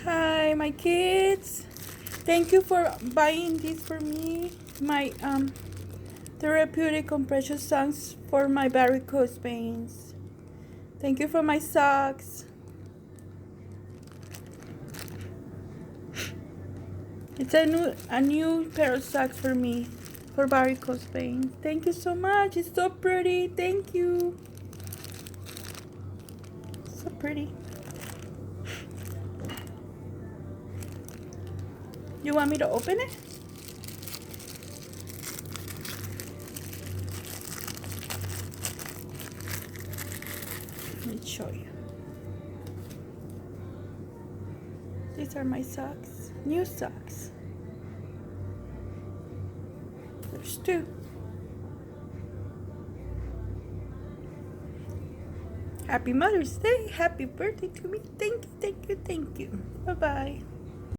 Hi, my kids. Thank you for buying this for me. My therapeutic compression socks for my varicose veins. Thank you for my socks. It's a new pair of socks for me for varicose veins. Thank you so much. It's so pretty. Thank you. So pretty. You want me to open it? Let me show you. These are my socks. New socks. There's two. Happy Mother's Day. Happy birthday to me. Thank you, thank you, thank you. Bye-bye.